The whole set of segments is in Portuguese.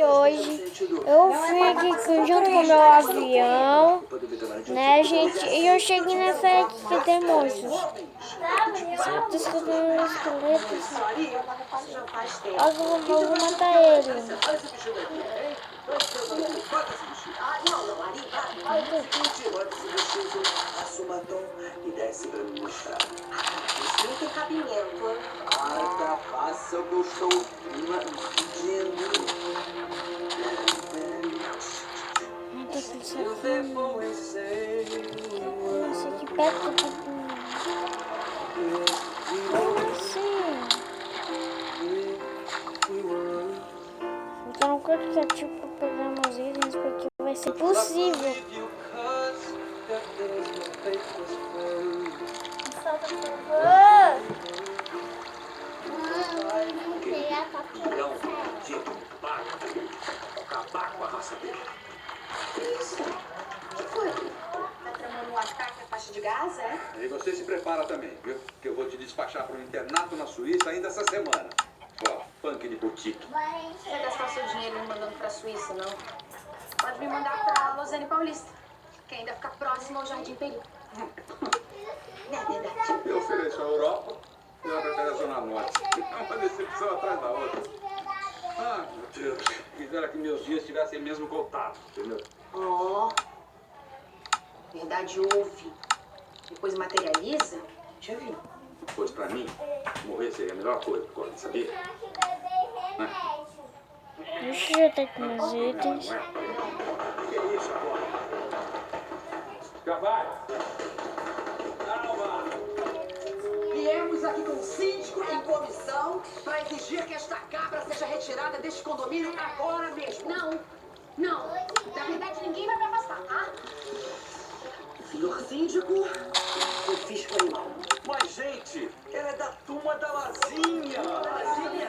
Hoje eu fui aqui junto com o meu avião, né, gente? E eu cheguei nessa aqui que tem monstros. Tô escutando os esqueletos. Eu vou matar ele. E desce pra me mostrar. Não tem cabimento. Faça o que eu estou dizendo. Nossa, que perto tá como assim? Então, quanto que é tipo pra pegar meus itens, porque vai ser possível. Solta, por favor. Acabar com a raça dele. O que foi? Tá tramando um ataque à faixa de Gaza, é? E você se prepara também, viu? Que eu vou te despachar para um internato na Suíça ainda essa semana. Ó, punk de boutique. Não vai gastar seu dinheiro me mandando pra Suíça, não. Pode me mandar pra Lausanne Paulista, que ainda fica próximo ao Jardim Peri. Não é verdade? Eu ofereço a Europa e ela prefere a Zona Norte. É uma decepção atrás da outra. Ah, meu Deus. Quisera que meus dias tivessem mesmo contato, entendeu? Ó. Verdade houve. Depois materializa, já vi. Pois pra mim, morrer seria a melhor coisa, pode sabia? Deixa eu ter com meus itens. Que isso agora? Cavalo! Calma! Viemos aqui com o síndico em comissão para exigir que esta cabra seja retirada deste condomínio agora mesmo. Não, não. Na verdade, ninguém vai me afastar, tá? Senhor síndico, eu fiz foi mal. Mas, gente, ela é da turma da Lazinha! Lazinha?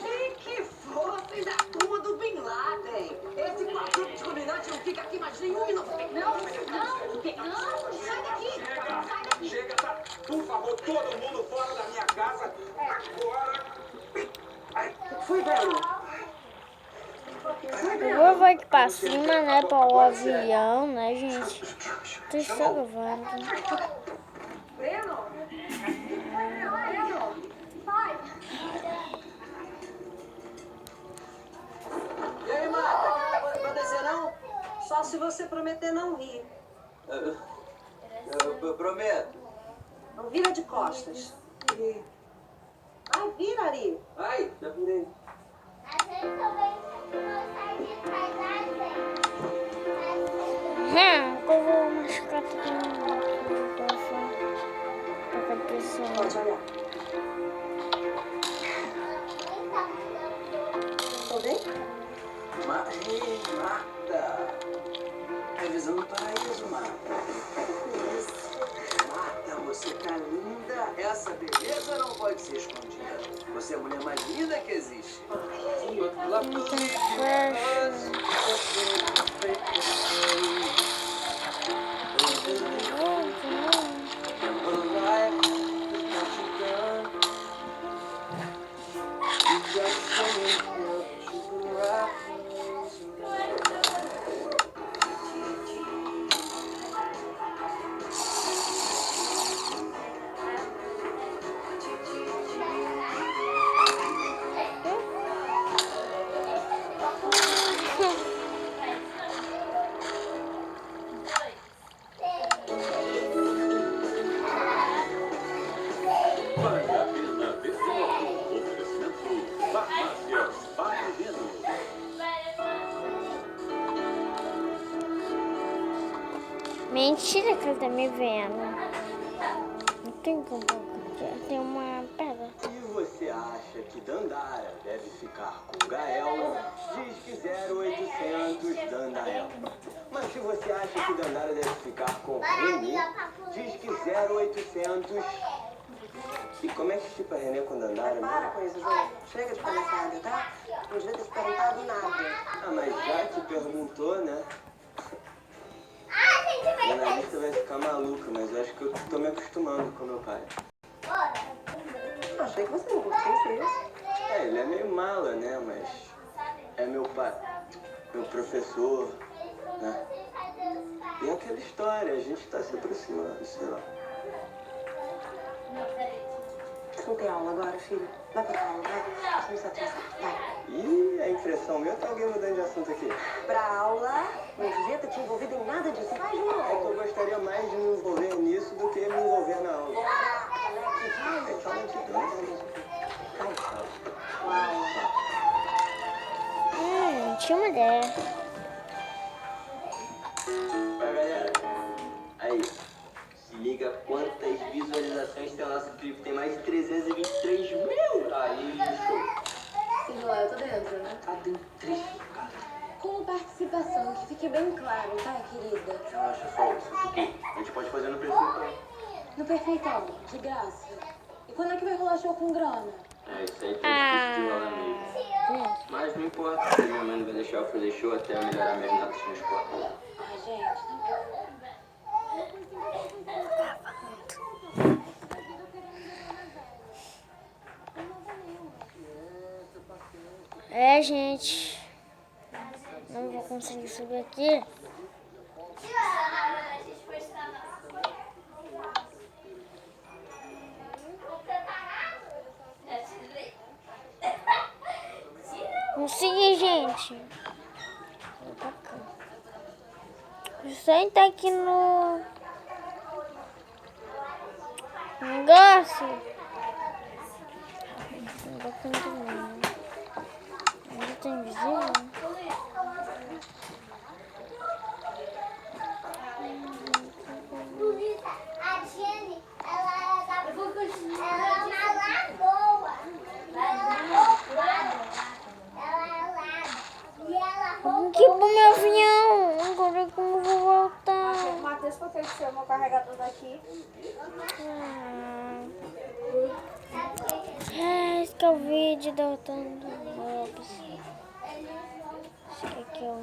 Nem que fosse da turma do Bin Laden. Esse quadrúpede discriminante não fica aqui mais nenhum minuto. Não, sai daqui. Sai daqui. Chega, tá? Por favor, todo mundo fora da minha casa, agora! Foi, velho. Eu vou aqui pra cima, né, para o avião, né, gente? Tô salvando. Breno? E aí, Marta? Vai descer não? Só se você prometer não rir. Eu prometo. Não vira de costas. Ai, vira, Ari. Ai, já virei. Eu vou machucar todo mundo. Pra cabeça. Pode olhar. Tô bem? Marta! Revisão do paraíso, Marta. Marta, você tá linda. Essa beleza não pode ser escondida. Você é a mulher mais linda que existe. Não tem flecha. Vale a pena ver de novo. Oferecimento Farmácias Barreno. Mentira que ele tá me vendo. Não tem como. Tem uma pedra. Se você acha que Dandara deve ficar com Gael, diz que 0800 Dandael. Mas se você acha que Dandara deve ficar com Renê, diz que 0800... E como é que fica Renê com Dandara? Para com isso, João. Chega de palhaçada, tá? Não devia ter te perguntado nada. Ah, mas já que perguntou, né? A analista vai ficar maluca, mas eu acho que eu tô me acostumando com meu pai. Achei que você não curtisse isso. É, ele é meio mala, né? Mas é meu pai, meu professor, né? E aquela história, a gente tá se aproximando, sei lá. Não tem aula agora, filho? Vai pra aula, vai. Você não se atrasar, vai. Ih, é impressão minha ou tá alguém mudando de assunto aqui? Pra aula, não devia ter te envolvido em nada disso. Vai, João. É que eu gostaria mais de me envolver nisso do que me envolver na aula. Vai. É só de dança. Tinha uma ideia. Vai, galera. Aí, se liga quantas visualizações tem o nosso clipe. Tem mais de 323 mil. Aí, show. Sim, lá, eu tô dentro, né? Tá dentríssimo, cara. Com participação, que fique bem claro, tá, querida? Relaxa só, isso aqui. A gente pode fazer no perfeitão. No perfeitão, de graça. E quando é que vai rolar show com grana? É, isso aí tá difícil de rolar mesmo. Mas não importa, se minha mãe não vai deixar eu fazer show até eu melhorar minhas notas na escola. Ai, gente, É, gente. Não vou conseguir subir aqui. Consegui, gente. Senta aqui no negócio. Ainda tá invisível. A Tiene, ela é uma lagoa. Que bom, meu avião. Agora como eu vou voltar? O Matheus consegue tirar meu carregador daqui. Esse que é o vídeo derrotando. Esse aqui é o